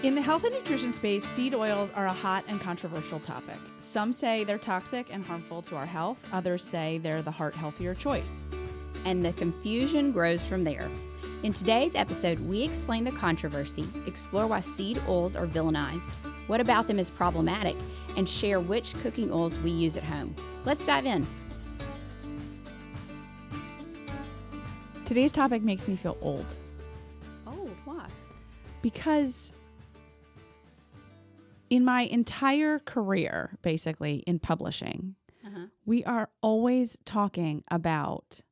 In the health and nutrition space, seed oils are a hot and controversial topic. Some say they're toxic and harmful to our health. Others say they're the heart healthier choice. And the confusion grows from there. In today's episode, we explain the controversy, explore why seed oils are villainized, what about them is problematic, and share which cooking oils we use at home. Let's dive in. Today's topic makes me feel old. Oh, why? Because in my entire career, basically, in publishing, we are always talking about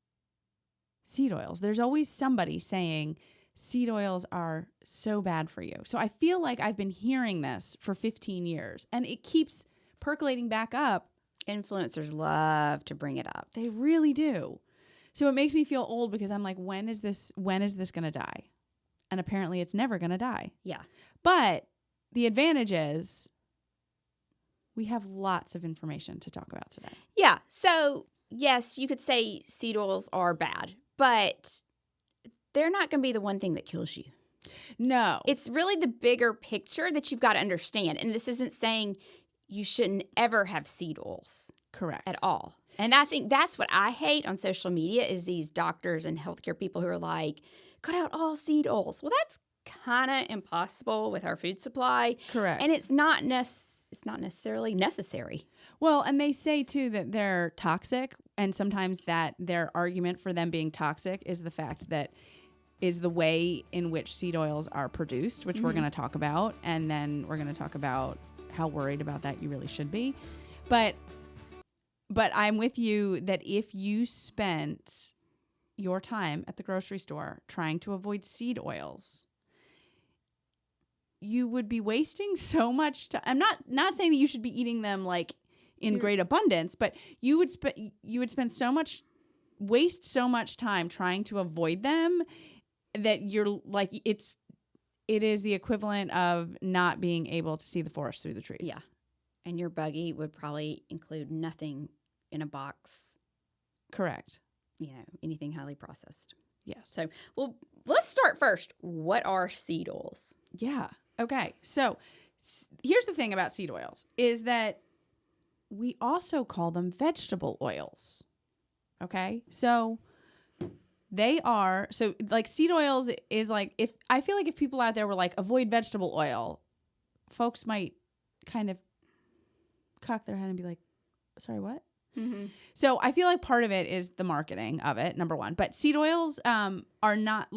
seed oils. There's always somebody saying seed oils are so bad for you. So I feel like I've been hearing this for 15 years, and it keeps percolating back up. Influencers love to bring it up. They really do. So it makes me feel old because I'm like, when is this going to die? And apparently it's never going to die. Yeah. But the advantage is we have lots of information to talk about today. Yeah. So, yes, you could say seed oils are bad, but they're not going to be the one thing that kills you. No. It's really the bigger picture that you've got to understand. And this isn't saying you shouldn't ever have seed oils. Correct. At all. And I think that's what I hate on social media is these doctors and healthcare people who are like, cut out all seed oils. Well, that's kind of impossible with our food supply. Correct. And it's not necessarily necessary. Well, and they say, too, that they're toxic. And sometimes that their argument for them being toxic is the fact that is the way in which seed oils are produced, which we're going to talk about. And then we're going to talk about how worried about that you really should be. But I'm with you that if you spent your time at the grocery store trying to avoid seed oils, you would be wasting so much time. I'm not saying that you should be eating them like in great abundance, but you would waste so much time trying to avoid them that you're like it is the equivalent of not being able to see the forest through the trees. Yeah. And your buggy would probably include nothing in a box. Correct. Anything highly processed. Yes. So, well, let's start first. What are seed oils? Yeah. Okay. So here's the thing about seed oils is that we also call them vegetable oils. Okay. So like seed oils is like, I feel like if people out there were like, avoid vegetable oil, folks might kind of cock their head and be like, sorry, what? Mm-hmm. So I feel like part of it is the marketing of it, number one. But seed oils are not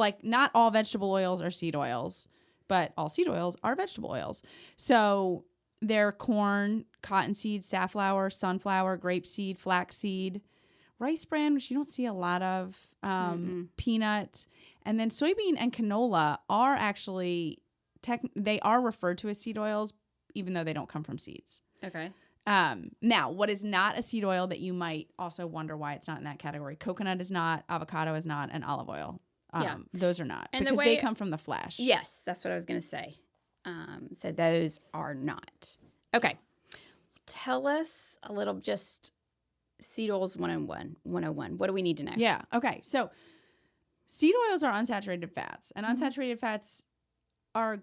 all vegetable oils are seed oils, but all seed oils are vegetable oils. So they're corn, cottonseed, safflower, sunflower, grapeseed, flaxseed, rice bran, which you don't see a lot of, peanut, and then soybean and canola are actually they are referred to as seed oils, even though they don't come from seeds. Okay. Now, what is not a seed oil that you might also wonder why it's not in that category? Coconut is not, avocado is not, and olive oil. Those are not, and because they come from the flesh. Yes, that's what I was going to say. So those are not. Okay. Tell us a little, just seed oils 101. What do we need to know? Yeah. Okay. So seed oils are unsaturated fats, and unsaturated fats are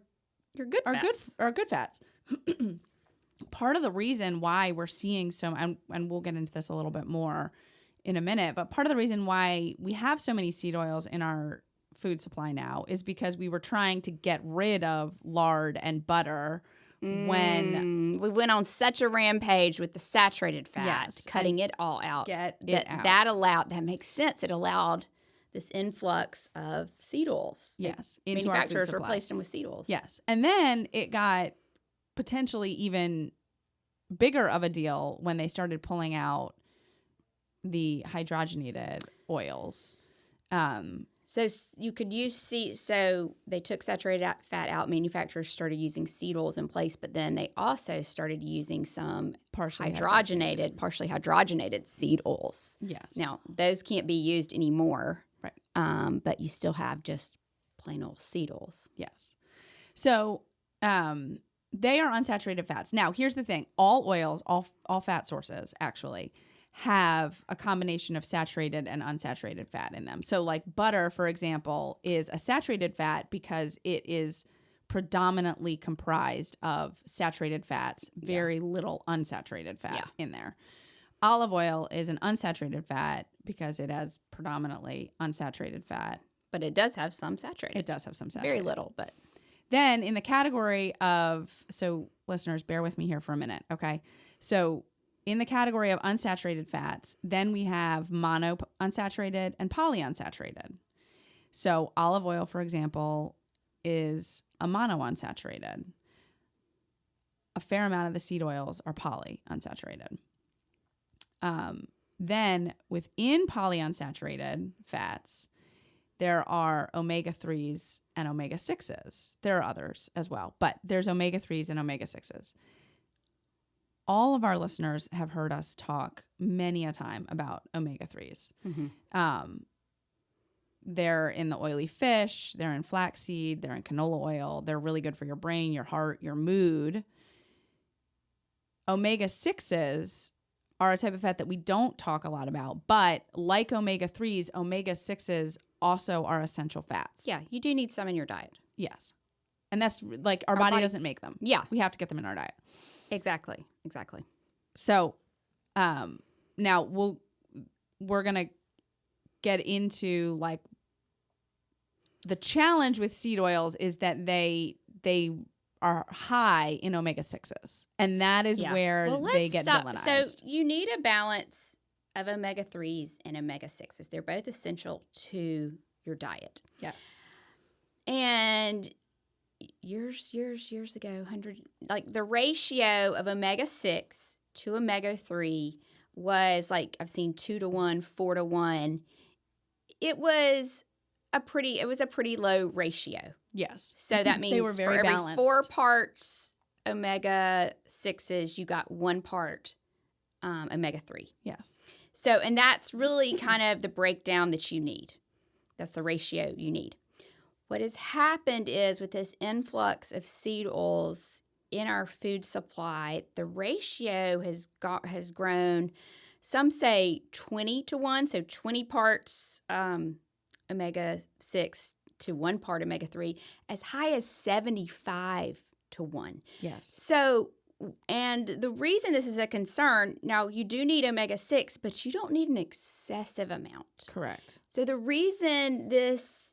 good fats. Part of the reason why we're seeing and we'll get into this a little bit more in a minute, but part of the reason why we have so many seed oils in our food supply now is because we were trying to get rid of lard and butter when we went on such a rampage with the saturated fat, cutting it all out. That makes sense. It allowed this influx of seed oils. Yes. Into manufacturers replaced them with seed oils. Yes. And then it got potentially even bigger of a deal when they started pulling out the hydrogenated oils. So you could use so they took saturated fat out. Manufacturers started using seed oils in place, but then they also started using some partially hydrogenated seed oils. Yes. Now, those can't be used anymore. Right. But you still have just plain old seed oils. Yes. So, they are unsaturated fats. Now, here's the thing. All oils, all fat sources actually have a combination of saturated and unsaturated fat in them. So like butter, for example, is a saturated fat because it is predominantly comprised of saturated fats, very little unsaturated fat in there. Olive oil is an unsaturated fat because it has predominantly unsaturated fat. But it does have some saturated. It does have some saturated. Very little, but. Then in the category of, so listeners, bear with me here for a minute, okay? So in the category of unsaturated fats, then we have mono unsaturated and polyunsaturated. So olive oil, for example, is a mono unsaturated. A fair amount of the seed oils are polyunsaturated. Then within polyunsaturated fats, there are omega-3s and omega-6s. There are others as well, but there's omega-3s and omega-6s. All of our listeners have heard us talk many a time about omega-3s. They're in the oily fish, they're in flaxseed, they're in canola oil. They're really good for your brain, your heart, your mood. Omega-6s are a type of fat that we don't talk a lot about, but like omega-3s, omega-6s also are essential fats. Yeah, you do need some in your diet. Yes. And that's like our body doesn't make them. Yeah. We have to get them in our diet. Exactly. So now we're going to get into like the challenge with seed oils is that they are high in omega-6s. And that is where they get villainized. So you need a balance of omega-3s and omega-6s. They're both essential to your diet. Yes. And years ago, like the ratio of omega-6 to omega-3 was like, I've seen 2-to-1, 4-to-1. It was a pretty low ratio. Yes. So that means they were very for every balanced. 4 parts omega-6s, you got 1 part omega-3. Yes. So, and that's really kind of the breakdown that you need. That's the ratio you need. What has happened is with this influx of seed oils in our food supply, the ratio has grown. Some say 20-to-1, so 20 parts omega-6 to 1 part omega-3, as high as 75-to-1. Yes. So, and the reason this is a concern, now you do need omega-6, but you don't need an excessive amount. Correct. So the reason this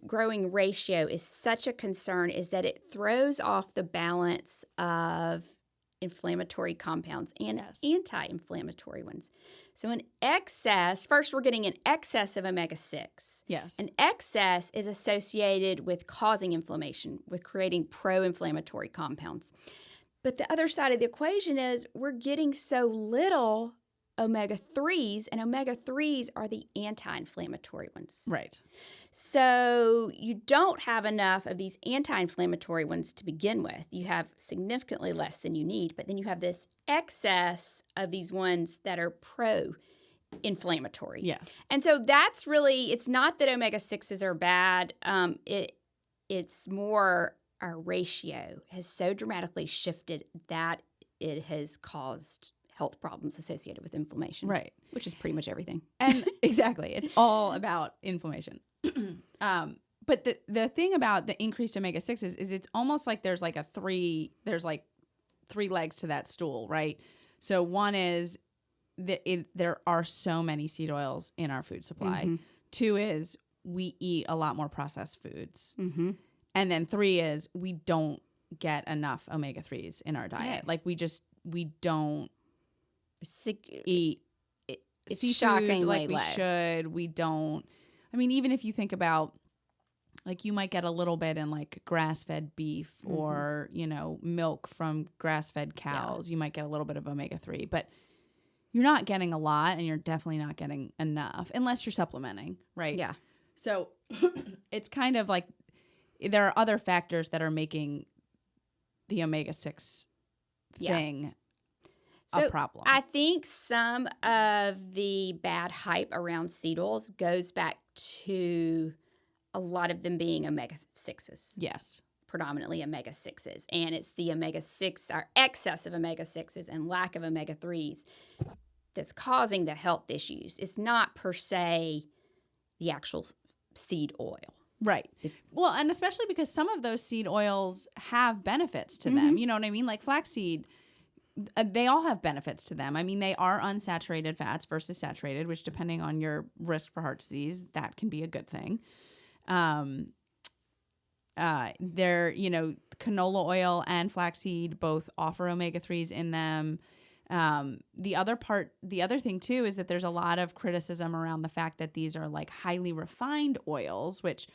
growing ratio is such a concern is that it throws off the balance of inflammatory compounds and anti-inflammatory ones. So in excess, first we're getting an excess of omega-6. Yes. An excess is associated with causing inflammation, with creating pro-inflammatory compounds. But the other side of the equation is we're getting so little omega-3s, and omega-3s are the anti-inflammatory ones. Right. So you don't have enough of these anti-inflammatory ones to begin with. You have significantly less than you need, but then you have this excess of these ones that are pro-inflammatory. Yes. And so that's really, it's not that omega-6s are bad. It's more our ratio has so dramatically shifted that it has caused health problems associated with inflammation. Right. Which is pretty much everything. And exactly. It's all about inflammation. But the thing about the increased omega-6s is it's almost like there's like three legs to that stool, right? So one is that there are so many seed oils in our food supply. Mm-hmm. 2 is we eat a lot more processed foods. Mm-hmm. And then 3 is we don't get enough omega-3s in our diet. Yeah. Like we don't eat it's seafood shockingly like we low. should. We don't. I mean, even if you think about, like, you might get a little bit in like grass-fed beef mm-hmm. or, milk from grass-fed cows. Yeah. You might get a little bit of omega-3, but you're not getting a lot, and you're definitely not getting enough unless you're supplementing, right? Yeah. So it's kind of like there are other factors that are making the omega-6 thing a problem. I think some of the bad hype around seed oils goes back to a lot of them being omega-6s. Yes. Predominantly omega-6s. And it's the omega-6, our excess of omega-6s and lack of omega-3s that's causing the health issues. It's not per se the actual seed oil. Right. Well, and especially because some of those seed oils have benefits to them. You know what I mean? Like flaxseed, they all have benefits to them. I mean, they are unsaturated fats versus saturated, which depending on your risk for heart disease, that can be a good thing. They're, canola oil and flaxseed both offer omega-3s in them. The other thing too is that there's a lot of criticism around the fact that these are like highly refined oils, which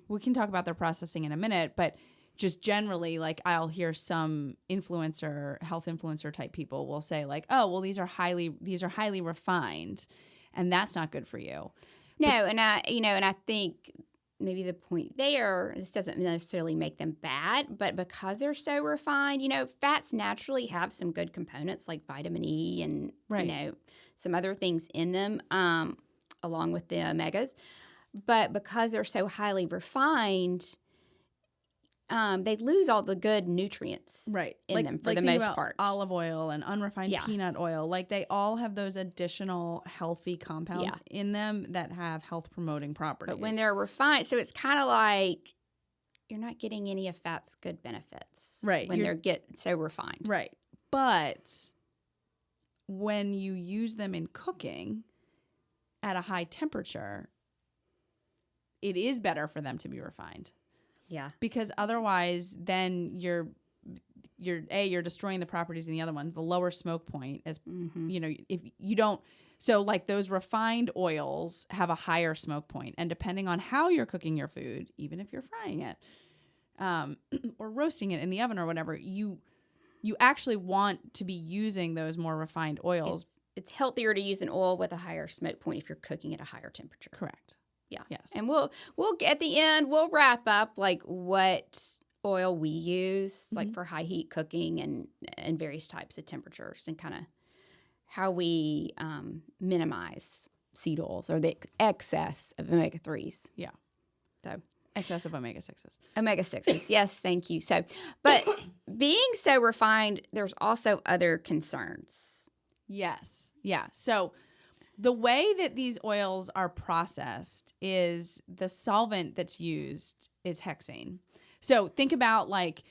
we can talk about their processing in a minute, but just generally, like I'll hear some health influencer type people will say like, oh, well, these are highly refined, and that's not good for you. No, and I think maybe the point there, this doesn't necessarily make them bad, but because they're so refined, fats naturally have some good components like vitamin E and, some other things in them, along with the omegas. But because they're so highly refined, they lose all the good nutrients in them for the most part. Olive oil and unrefined peanut oil, like they all have those additional healthy compounds in them that have health promoting properties. But when they're refined, so it's kind of like you're not getting any of fat's good benefits when they get so refined. Right. But when you use them in cooking at a high temperature, it is better for them to be refined. Yeah. Because otherwise, then you're destroying the properties in the other ones. The lower smoke point is, if you don't, so like those refined oils have a higher smoke point, and depending on how you're cooking your food, even if you're frying it, or roasting it in the oven or whatever, you actually want to be using those more refined oils. It's healthier to use an oil with a higher smoke point if you're cooking at a higher temperature. Correct. Yeah. Yes. And we'll at the end we'll wrap up like what oil we use like for high heat cooking and various types of temperatures and kind of how we minimize seed oils or the excess of omega-3s. Yeah. So excess of omega-6s. Omega-6s. Yes, thank you. So, but being so refined, there's also other concerns. Yes. Yeah. So the way that these oils are processed is the solvent that's used is hexane. So think about like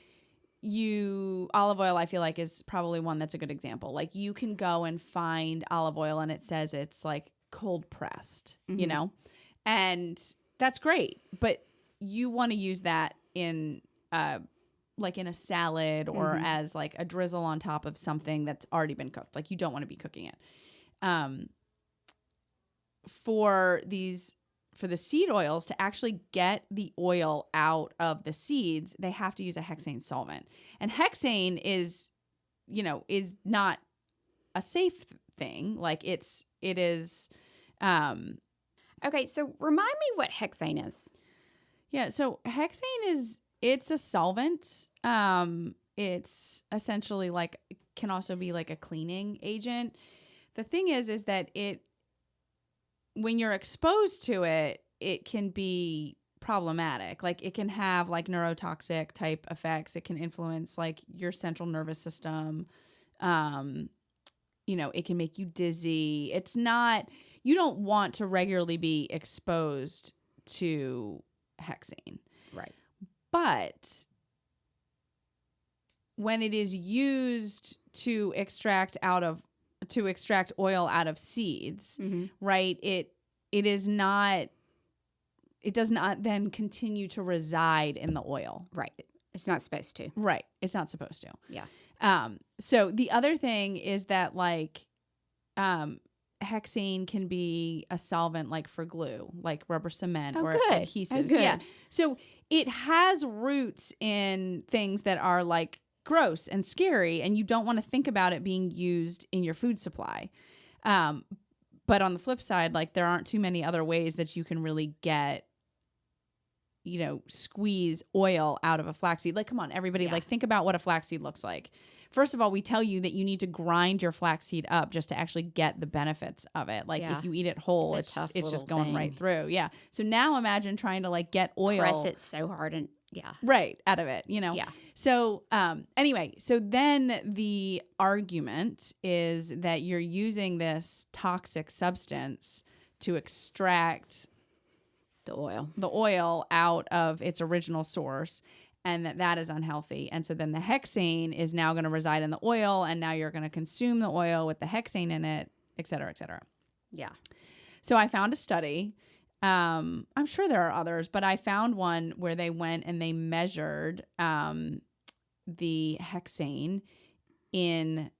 olive oil, I feel like is probably one that's a good example. Like you can go and find olive oil and it says it's like cold pressed, and that's great. But you want to use that in like in a salad or as like a drizzle on top of something that's already been cooked. Like you don't want to be cooking it. For the seed oils to actually get the oil out of the seeds, they have to use a hexane solvent. And hexane is not a safe thing. Like it is. Okay, so remind me what hexane is. Yeah, so hexane it's a solvent. It's essentially like can also be like a cleaning agent. The thing is that when you're exposed to it, it can be problematic. Like it can have like neurotoxic type effects. It can influence like your central nervous system. It can make you dizzy. You don't want to regularly be exposed to hexane. Right. But when it is used to extract oil out of seeds, right? It does not then continue to reside in the oil. Right. It's not supposed to. Right. It's not supposed to. Yeah. So the other thing is that like hexane can be a solvent like for glue, like rubber cement or adhesives. Yeah. So it has roots in things that are like gross and scary, and you don't want to think about it being used in your food supply. But on the flip side, like there aren't too many other ways that you can really get, squeeze oil out of a flaxseed. Like, come on, everybody, like think about what a flaxseed looks like. First of all, we tell you that you need to grind your flaxseed up just to actually get the benefits of it. Like if you eat it whole, it's just going right through. Yeah. So now imagine trying to like get oil. Press it so hard and right out of it, Yeah. So anyway, so then the argument is that you're using this toxic substance to extract the oil out of its original source, and that is unhealthy. And so then the hexane is now going to reside in the oil, and now you're going to consume the oil with the hexane in it, et cetera, et cetera. Yeah. So I found a study. I'm sure there are others, but I found one where they went and they measured the hexane in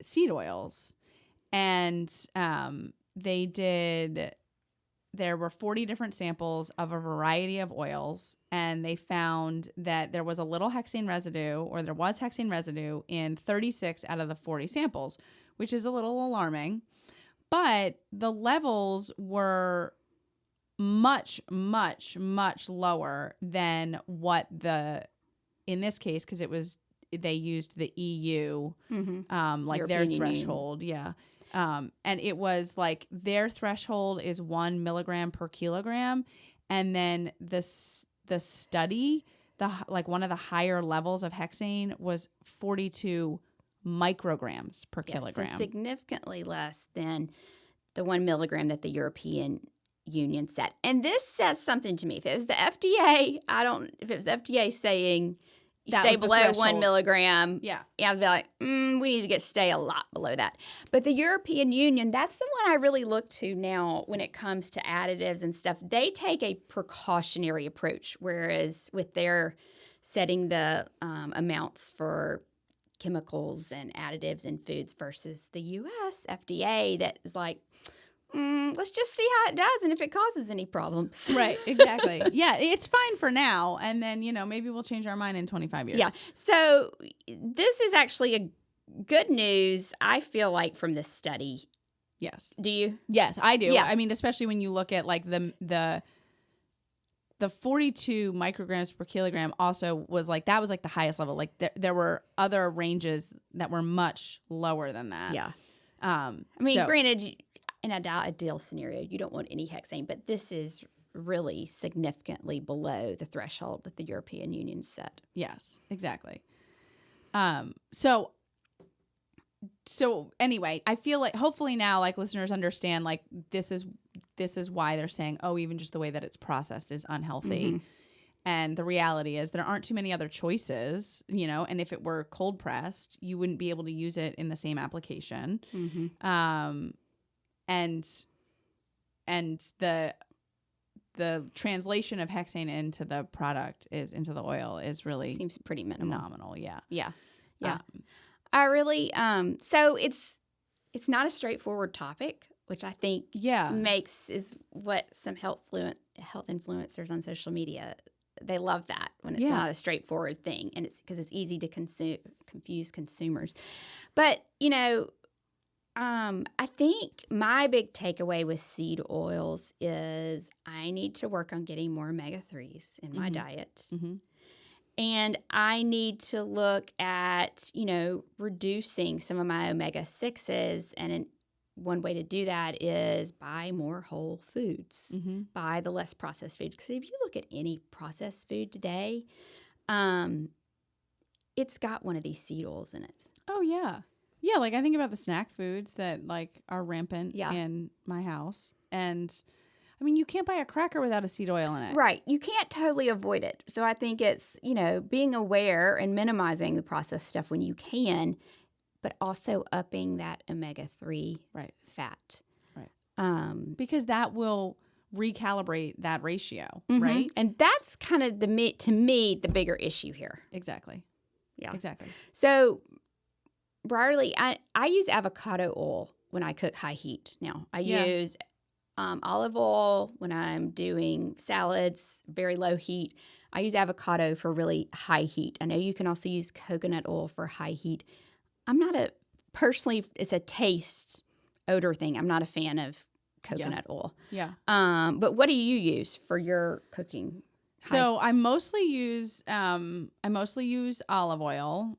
seed oils. And there were 40 different samples of a variety of oils, and they found that there was a little hexane residue, or there was hexane residue in 36 out of the 40 samples, which is a little alarming. But the levels were much, much, much lower than what in this case, because they used the EU, like European their threshold. Union. Yeah. And it was like their threshold is 1 milligram per kilogram. And then the study, one of the higher levels of hexane was 42 micrograms per kilogram. So significantly less than the 1 milligram that the European Union set. And this says something to me. If it was the FDA saying stay below 1 milligram, I'd be like, we need to stay a lot below that. But the European Union, that's the one I really look to now when it comes to additives and stuff. They take a precautionary approach, whereas with their setting the amounts for chemicals and additives in foods versus the U.S. FDA that is like, let's just see how it does and if it causes any problems. Right, exactly. Yeah, it's fine for now. And then, maybe we'll change our mind in 25 years. Yeah. So this is actually a good news, I feel like, from this study. Yes. Do you? Yes, I do. Yeah. I mean, especially when you look at like the 42 micrograms per kilogram also was like, that was like the highest level. Like there were other ranges that were much lower than that. Yeah. Granted, in an ideal scenario, you don't want any hexane, but this is really significantly below the threshold that the European Union set. Yes, exactly. So anyway, I feel like hopefully now, like, listeners understand, like, this is why they're saying, oh, even just the way that it's processed is unhealthy. Mm-hmm. And the reality is there aren't too many other choices, and if it were cold pressed, you wouldn't be able to use it in the same application. Mm-hmm. And the translation of hexane into the product into the oil is really seems pretty minimal. Nominal. Yeah. Yeah. Yeah. I really, so it's not a straightforward topic, which I think is what some health influencers on social media, they love that when it's not a straightforward thing, and it's because it's easy to confuse consumers. But, I think my big takeaway with seed oils is I need to work on getting more omega-3s in my diet. Mm-hmm. And I need to look at, reducing some of my omega-6s. And one way to do that is buy more whole foods, buy the less processed food. Because if you look at any processed food today, it's got one of these seed oils in it. Oh, yeah. Yeah, like I think about the snack foods that like are rampant in my house. And I mean, you can't buy a cracker without a seed oil in it. Right. You can't totally avoid it. So I think it's, being aware and minimizing the processed stuff when you can, but also upping that omega-3 fat. Right. Because that will recalibrate that ratio, right? And that's kind of to me, the bigger issue here. Exactly. Yeah. Exactly. So Brierley, I use avocado oil when I cook high heat. Now, I use olive oil when I'm doing salads, very low heat. I use avocado for really high heat. I know you can also use coconut oil for high heat. Personally, it's a taste odor thing. I'm not a fan of coconut oil. Yeah. But what do you use for your cooking? So I mostly use olive oil.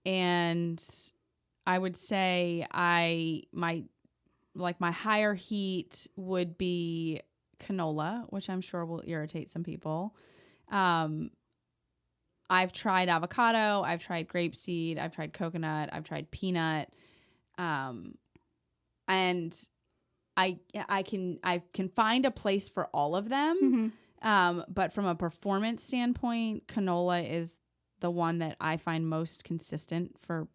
And I would say my higher heat would be canola, which I'm sure will irritate some people. I've tried avocado, I've tried grapeseed, I've tried coconut, I've tried peanut. And I can find a place for all of them. But from a performance standpoint, canola is the one that I find most consistent for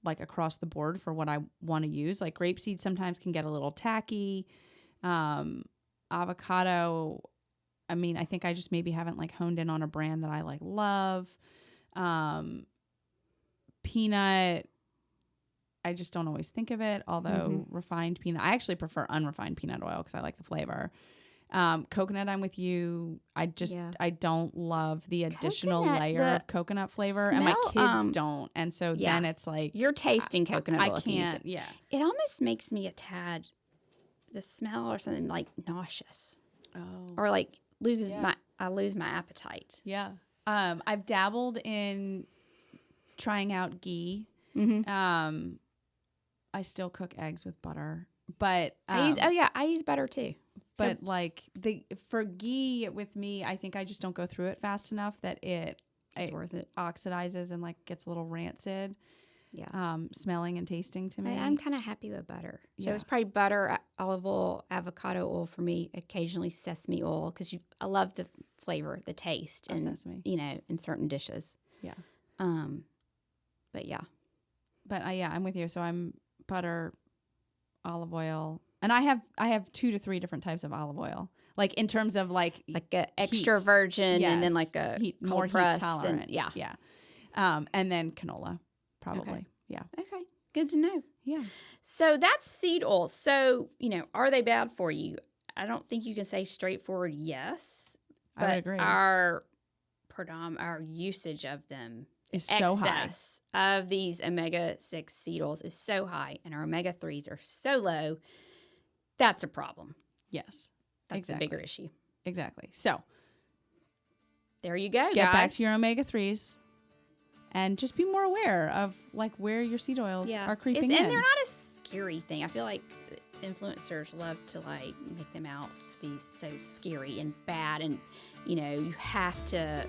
like across the board for what I want to use. Like grapeseed sometimes can get a little tacky. Avocado, I mean, I think I just maybe haven't like honed in on a brand that I like love. Peanut, I just don't always think of it, although refined peanut, I actually prefer unrefined peanut oil because I like the flavor. Coconut, I'm with you. I don't love the additional layer of coconut flavor, and my kids don't. And so then it's like you're tasting coconut oil. I can't. Yeah, it almost makes me a tad, the smell or something like nauseous. Oh, or like I lose my appetite. Yeah. I've dabbled in trying out ghee. I still cook eggs with butter, but I use butter too. But like for ghee with me, I think I just don't go through it fast enough that it worth it. Oxidizes and like gets a little rancid. Yeah. Smelling and tasting to me. I'm kind of happy with butter. So it's probably butter, olive oil, avocado oil for me, occasionally sesame oil because I love the flavor, the taste, and sesame. In certain dishes. Yeah. But yeah. But I'm with you. So I'm butter, olive oil. And I have 2 to 3 different types of olive oil, like in terms of like a extra virgin, and then like a more heat tolerant, and then canola, probably, okay. Yeah. Okay, good to know. Yeah. So that's seed oils. So are they bad for you? I don't think you can say straightforward yes. I would agree. Our usage of them is so high. Of these omega-6 seed oils is so high, and our omega-3s are so low. That's a problem. Yes. That's a bigger issue. Exactly. So there you go, Get guys. back to your omega-3s and just be more aware of like where your seed oils are creeping in. And they're not a scary thing. I feel like influencers love to like make them out to be so scary and bad, and you have to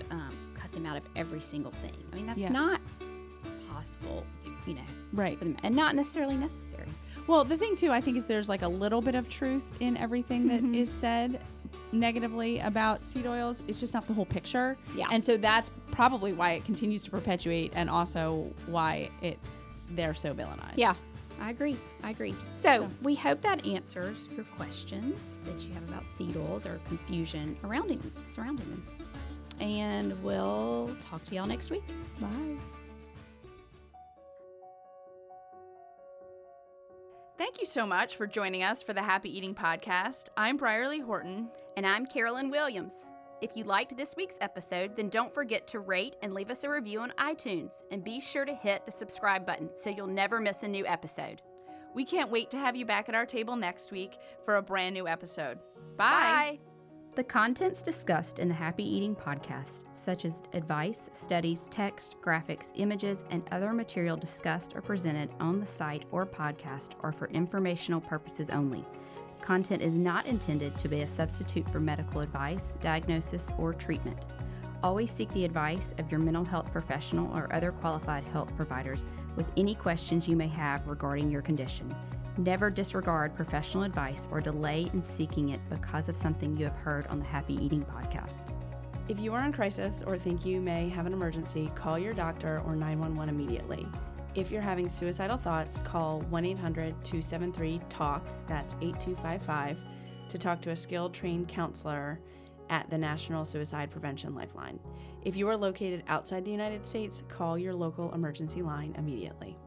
cut them out of every single thing. I mean, that's not possible, right, for them, and not necessarily necessary. Well, the thing too, I think, is there's like a little bit of truth in everything that is said negatively about seed oils. It's just not the whole picture. Yeah. And so that's probably why it continues to perpetuate, and also why they're so villainized. Yeah, I agree. So we hope that answers your questions that you have about seed oils or confusion surrounding them. And we'll talk to y'all next week. Bye. Thank you so much for joining us for the Happy Eating Podcast. I'm Brierley Horton. And I'm Carolyn Williams. If you liked this week's episode, then don't forget to rate and leave us a review on iTunes. And be sure to hit the subscribe button so you'll never miss a new episode. We can't wait to have you back at our table next week for a brand new episode. Bye! The contents discussed in the Happy Eating Podcast, such as advice, studies, text, graphics, images, and other material discussed or presented on the site or podcast, are for informational purposes only. Content is not intended to be a substitute for medical advice, diagnosis, or treatment. Always seek the advice of your mental health professional or other qualified health providers with any questions you may have regarding your condition. Never disregard professional advice or delay in seeking it because of something you have heard on the Happy Eating Podcast. If you are in crisis or think you may have an emergency, call your doctor or 911 immediately. If you're having suicidal thoughts, call 1-800-273-TALK, that's 8255, to talk to a skilled trained counselor at the National Suicide Prevention Lifeline. If you are located outside the United States, call your local emergency line immediately.